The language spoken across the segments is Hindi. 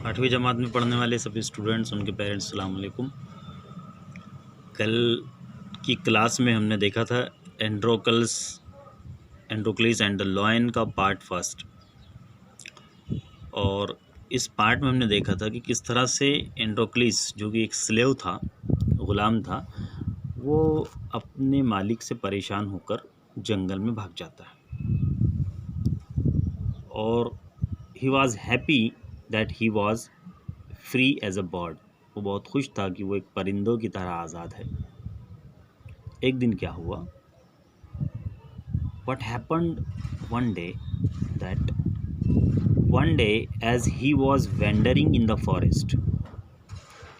आठवीं जमात में पढ़ने वाले सभी स्टूडेंट्स, उनके पेरेंट्स, अस्सलाम वालेकुम। कल की क्लास में हमने देखा था एंड्रोक्लिस एंड द लॉयन का पार्ट फर्स्ट, और इस पार्ट में हमने देखा था कि किस तरह से एंड्रोक्लिस, जो कि एक स्लेव था, ग़ुलाम था, वो अपने मालिक से परेशान होकर जंगल में भाग जाता है। और he was happy that he was free as a bird. वो बहुत खुश था कि वो एक परिंदों की तरह आज़ाद है। एक दिन क्या हुआ, what happened one day, that one day as he was wandering in the forest,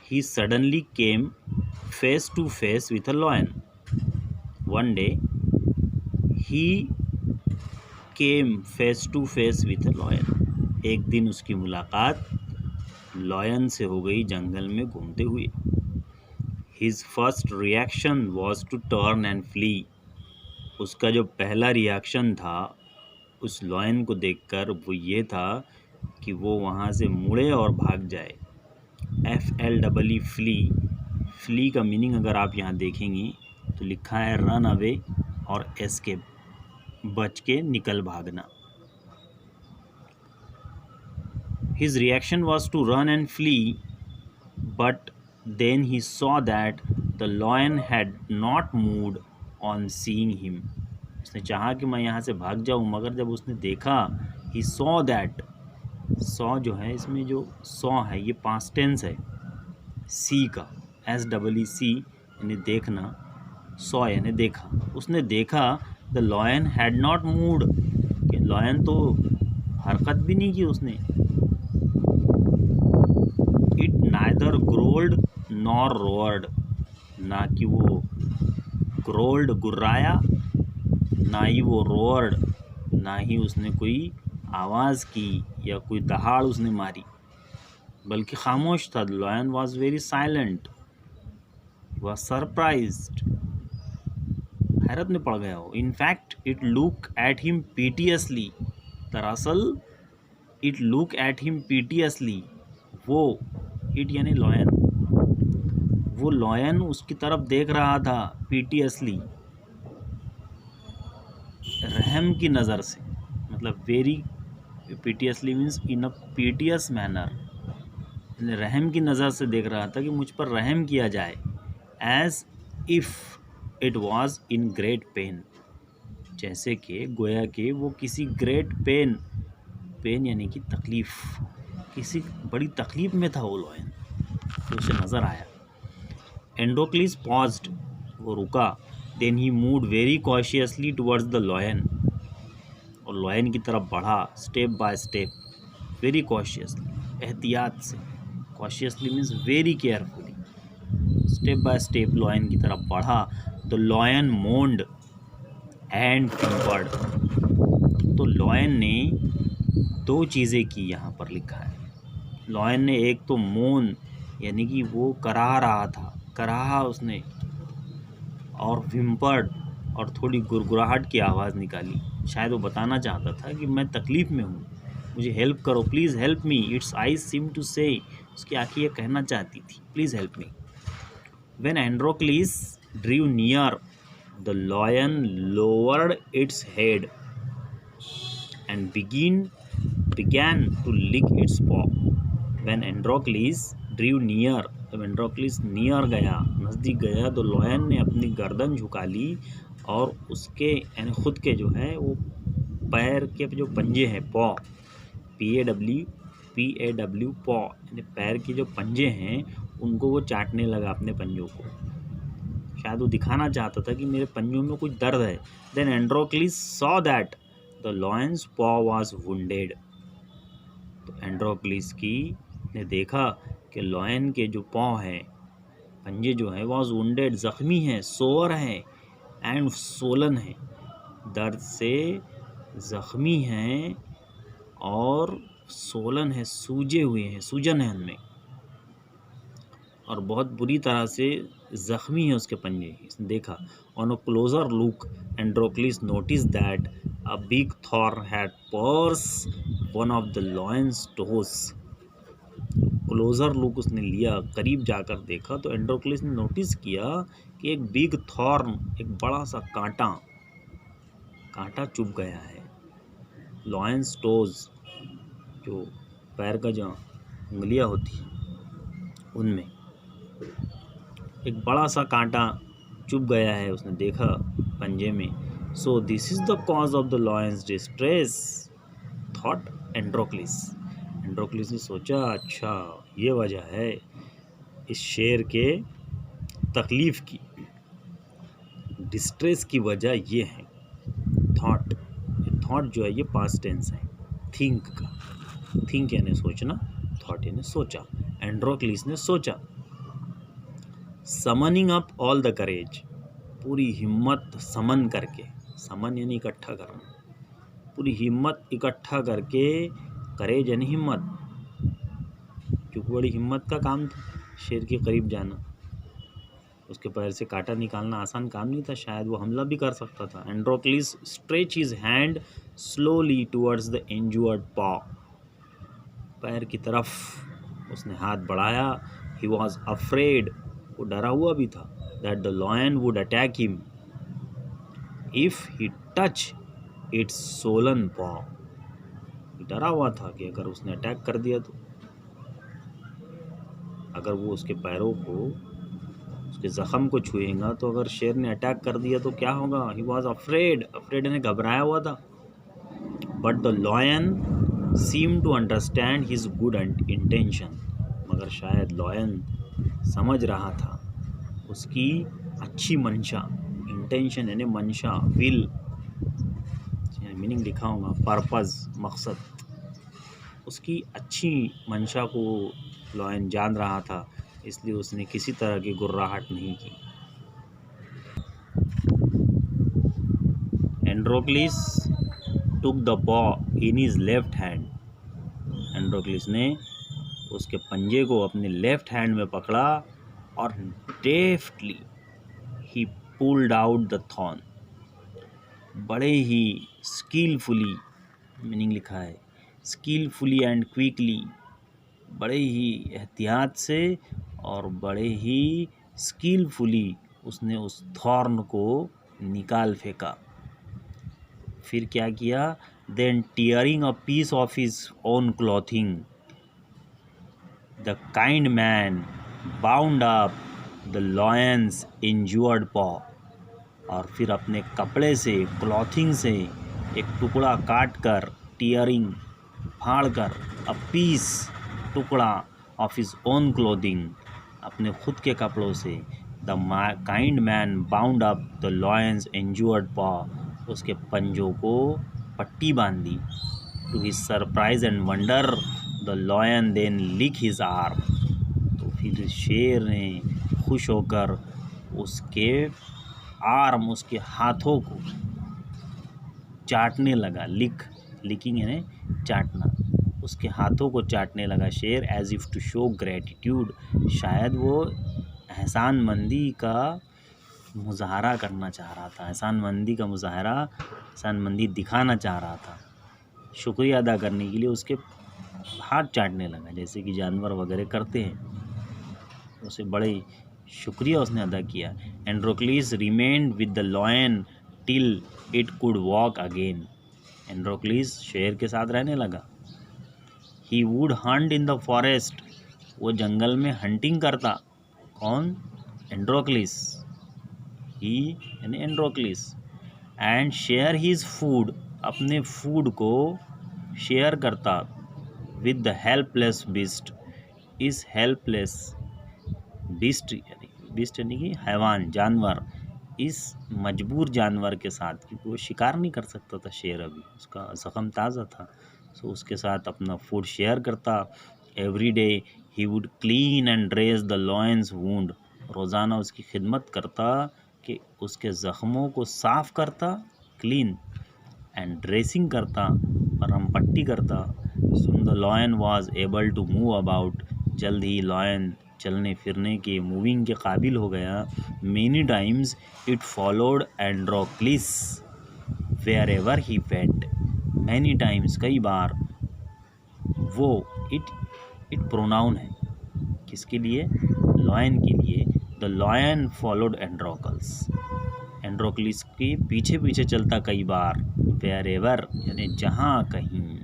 he suddenly came face to face with a lion. One day he came face to face with a lion. एक दिन उसकी मुलाकात लॉयन से हो गई जंगल में घूमते हुए। His first reaction was to turn and flee. उसका जो पहला रिएक्शन था उस लॉयन को देखकर वो ये था कि वो वहाँ से मुड़े और भाग जाए। FLEE, flee. फ्ली का मीनिंग अगर आप यहाँ देखेंगी तो लिखा है रन अवे और एस्केप, बच के निकल भागना। His reaction was to run and flee, but then he saw that the lion had not moved on seeing him. उसने चाहा कि मैं यहाँ से भाग जाऊँ, मगर जब उसने देखा, he saw that, saw जो है इसमें जो saw है ये पास्ट टेंस है सी का, SEEC यानी देखना, saw यानी देखा। उसने देखा the lion had not moved, कि lion तो हरकत भी नहीं की उसने। It neither growled nor roared, ना कि वो growled गुर्राया, ना ही वो roared, ना ही उसने कोई आवाज़ की या कोई दहाड़ उसने मारी, बल्कि खामोश था। The lion was very silent, he was surprised, हैरत में पड़ गया वो। In fact, it looked at him piteously, दरअसल it looked at him piteously, वो इट यानी लॉयन, वो लॉयन उसकी तरफ देख रहा था पीटियसली, रहम की नज़र से, मतलब very piteously means in a piteous manner, रहम की नज़र से देख रहा था कि मुझ पर रहम किया जाए। As if it was in great pain, जैसे कि गोया कि वो किसी ग्रेट पेन, पेन यानी कि तकलीफ़, किसी बड़ी तकलीफ़ में था वो लॉयन, तो उसे नज़र आया। एंड्रोक्लिस पॉज्ड, वो रुका। Then he moved very cautiously towards the lion, और लॉयन की तरफ बढ़ा step by step, very cautiously, एहतियात से। Cautiously means very carefully, step by step lion की तरफ बढ़ा। The lion moaned and whimpered, तो लॉयन ने दो चीज़ें की, यहाँ पर लिखा है। लॉयन ने एक तो मोन यानी कि वो कराह रहा था, कराहा उसने, और व्हिम्पर्ड और थोड़ी गुरगुराहट की आवाज़ निकाली। शायद वो बताना चाहता था कि मैं तकलीफ़ में हूँ, मुझे हेल्प करो, please help me. Its eyes seem to say, उसकी आँखें ये कहना चाहती थी, please help me. When Androcles drew near, the lion lowered its head and began to lick its paw. When Androcles drew near, जब एंड्रोक्लिस नियर गया, नज़दीक गया, तो लॉयन ने अपनी गर्दन झुका ली और उसके यानी ख़ुद के जो है वो पैर के जो पंजे हैं, पॉ, PAW पॉ, यानी पैर के जो पंजे हैं उनको वो चाटने लगा अपने पंजों को। शायद वो दिखाना चाहता था कि मेरे पंजों में कुछ दर्द है। Then Androcles saw that the lion's paw was wounded, तो एंड्रोक्लिस की ने देखा कि लॉयन के जो पाँव हैं, पंजे जो हैं, वाज वुंडेड, ज़ख्मी हैं, सोअर हैं, एंड सोलन हैं, दर्द से ज़ख्मी हैं और सोलन है, सूजे हुए हैं, सूजन है उनमें, और बहुत बुरी तरह से ज़ख्मी है उसके पंजे। इसने देखा। On a closure look Androcles notice that A big thorn had pierced one of the lion's toes. Closure look उसने लिया, करीब जाकर देखा तो एंड्रोक्लिस ने नोटिस किया कि एक बिग थॉर्न, एक बड़ा सा कांटा चुभ गया है लॉयंस टोज, जो पैर का जो उंगलियां होती उनमें एक बड़ा सा कांटा चुभ गया है, उसने देखा पंजे में। So this is the cause of the lions distress, thought Androcles. Androcles ने सोचा, अच्छा ये वजह है इस शेर के तकलीफ की, डिस्ट्रेस की वजह ये है। थॉट जो है ये पास्ट टेंस है थिंक का, थिंक यानी सोचना, थॉट यानी सोचा। एंड्रोक्लिस ने सोचा। Summoning up all the courage, पूरी हिम्मत समन करके, समन यानी इकट्ठा करना, पूरी हिम्मत इकट्ठा करके, करेज यानी हिम्मत, क्योंकि बड़ी हिम्मत का काम था शेर के करीब जाना, उसके पैर से कांटा निकालना आसान काम नहीं था, शायद वो हमला भी कर सकता था। Androcles stretch his hand slowly towards the injured पॉ, पैर की तरफ उसने हाथ बढ़ाया। ही वॉज अफ्रेड, वो डरा हुआ भी था, that the lion would attack him if he touch it's Solan पॉ, डरा हुआ था कि अगर उसने अटैक कर दिया तो, अगर वो उसके पैरों को, उसके ज़ख़म को छुएगा तो अगर शेर ने अटैक कर दिया तो क्या होगा। ही वॉज अफ्रेड, अफ्रेड ने घबराया हुआ था। But the lion seem to understand his good intention, मगर शायद लॉयन समझ रहा था उसकी अच्छी मंशा, इंटेंशन यानी मंशा, विल मीनिंग लिखा होगा, पर्पज़, मकसद, उसकी अच्छी मंशा को लॉयन जान रहा था, इसलिए उसने किसी तरह की गुर्राहट नहीं की। एंड्रोक्लिस टुक द पॉ in his left hand, Androcles ने उसके पंजे को अपने लेफ्ट हैंड में पकड़ा और deftly he pulled out the thorn, बड़े ही स्किलफुली, मीनिंग लिखा है स्किलफुली एंड क्विकली, बड़े ही एहतियात से और बड़े ही स्किलफुली उसने उस थॉर्न को निकाल फेंका। फिर क्या किया, then tearing a piece of his own clothing the kind man bound up the lion's injured paw, और फिर अपने कपड़े से, क्लॉथिंग से एक टुकड़ा काट कर, टीयरिंग फाड़ कर, अ पीस टुकड़ा ऑफ हिज ओन क्लोथिंग अपने खुद के कपड़ों से, the kind man bound up the lion's injured paw, उसके पंजों को पट्टी बांधी। To his surprise and wonder the lion then lick his arm, तो फिर शेर ने खुश होकर उसके आर्म, उसके हाथों को चाटने लगा। लिकिंग यानी चाटना, उसके हाथों को चाटने लगा शेर, as if to show gratitude, शायद वो एहसानमंदी का मुजाहरा करना चाह रहा था, एहसानमंदी का मुजाहरा, एहसानमंदी दिखाना चाह रहा था, शुक्रिया अदा करने के लिए उसके हाथ चाटने लगा, जैसे कि जानवर वगैरह करते हैं, उसे बड़े शुक्रिया उसने अदा किया। Androcles remained with the lion till it could walk again, Androcles शेर के साथ रहने लगा। He would Hunt in the forest, वो जंगल में हंटिंग करता। कौन? एंड्रोक्लिस, ही यानी Androcles. And share his food, अपने फूड को शेयर करता विद द हेल्पलेस बिस्ट, इस हेल्पलेस बिस्ट यानी कि हैवान, जानवर, इस मजबूर जानवर के साथ, क्योंकि वो शिकार नहीं कर सकता था शेर, अभी उसका ज़ख़म ताज़ा था, सो उसके साथ अपना फूड शेयर करता। Every day he would clean and dress the lions wound, रोज़ाना उसकी खिदमत करता कि उसके ज़ख़मों को साफ़ करता, क्लीन, एंड ड्रेसिंग करता, मरहम पट्टी करता। Soon the lion was able to move about, जल्द ही लॉयन चलने फिरने के, मूविंग के काबिल हो गया। Many times it followed Androcles, wherever he went, many times, कई बार, वो इट प्रोनाउन है किसके लिए, लॉयन के लिए। द लॉयन फॉलोड एंड्रोकल्स, एंड्रोक्लिस के पीछे पीछे चलता कई बार, वेयर एवर यानी जहाँ कहीं,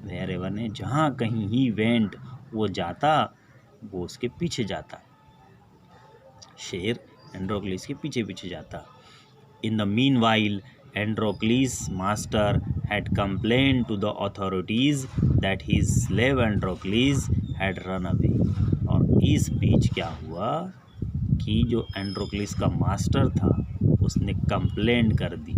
वेयर एवर ने जहाँ कहीं, ही वेंट वो जाता, वो उसके पीछे जाता, शेर एंड्रोक्लिस के पीछे पीछे जाता। In the mean while Androcles master had complained to the authorities that his slave Androcles had run away। और इस बीच क्या हुआ कि जो एंड्रोक्लिस का मास्टर था उसने कंप्लेंट कर दी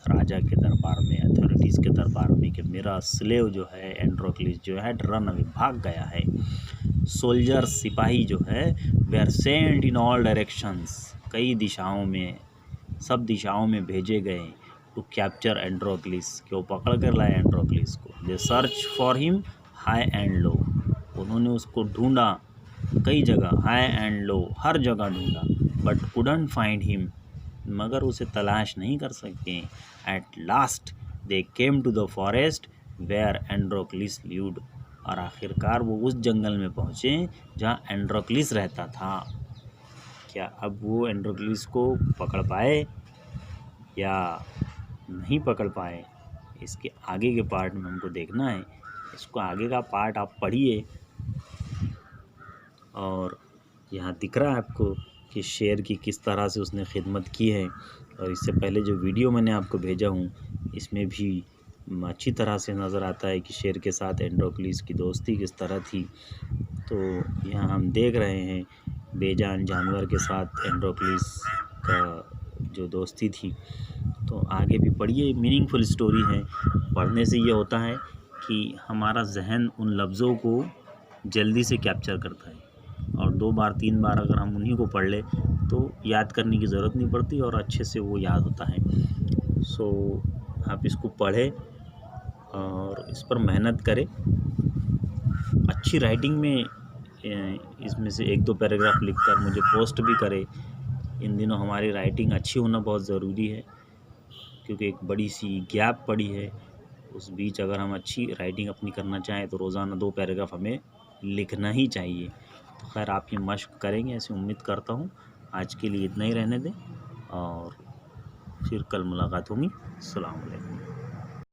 राजा के दरबार में, अथॉरिटीज़ के दरबार में, कि मेरा स्लेव जो है एंड्रोक्लिस जो है रन अवे, भाग गया है। सोल्जर्स, सिपाही जो है, वे are sent in all directions, कई दिशाओं में, सब दिशाओं में भेजे गए, टू कैप्चर एंड्रोक्लिस, कि वो पकड़ कर लाए एंड्रोक्लिस को। They search for him high and low, उन्होंने उसको ढूंढा कई जगह, हाई एंड लो, हर जगह ढूंढा, बट कुडंट फाइंड हिम, मगर उसे तलाश नहीं कर सके। At last they came to the forest where Androcles lived, और आखिरकार वो उस जंगल में पहुँचे जहाँ एंड्रोक्लिस रहता था। क्या अब वो एंड्रोक्लिस को पकड़ पाए या नहीं पकड़ पाए, इसके आगे के पार्ट में हमको देखना है। इसको आगे का पार्ट आप पढ़िए, और यहाँ दिख रहा है आपको कि शेर की किस तरह से उसने खिदमत की है। और इससे पहले जो वीडियो मैंने आपको भेजा हूँ इसमें भी अच्छी तरह से नज़र आता है कि शेर के साथ एंड्रोक्लिस की दोस्ती किस तरह थी। तो यहाँ हम देख रहे हैं बेजान जानवर के साथ एंड्रोक्लिस का जो दोस्ती थी। तो आगे भी पढ़िए, मीनिंगफुल स्टोरी है। पढ़ने से ये होता है कि हमारा जहन उन लफ्ज़ों को जल्दी से कैप्चर करता है, और 2 बार 3 बार अगर हम उन्हीं को पढ़ लें तो याद करने की ज़रूरत नहीं पड़ती और अच्छे से वो याद होता है। सो आप इसको पढ़ें और इस पर मेहनत करें। अच्छी राइटिंग में इसमें से 1-2 पैराग्राफ लिखकर मुझे पोस्ट भी करें। इन दिनों हमारी राइटिंग अच्छी होना बहुत ज़रूरी है, क्योंकि एक बड़ी सी गैप पड़ी है। उस बीच अगर हम अच्छी राइटिंग अपनी करना चाहें तो रोज़ाना 2 पैराग्राफ हमें लिखना ही चाहिए। तो खैर आप ये मश्क करेंगे ऐसी उम्मीद करता हूँ। आज के लिए इतना ही रहने दें और फिर कल मुलाकात होगी। अस्सलाम वालेकुम।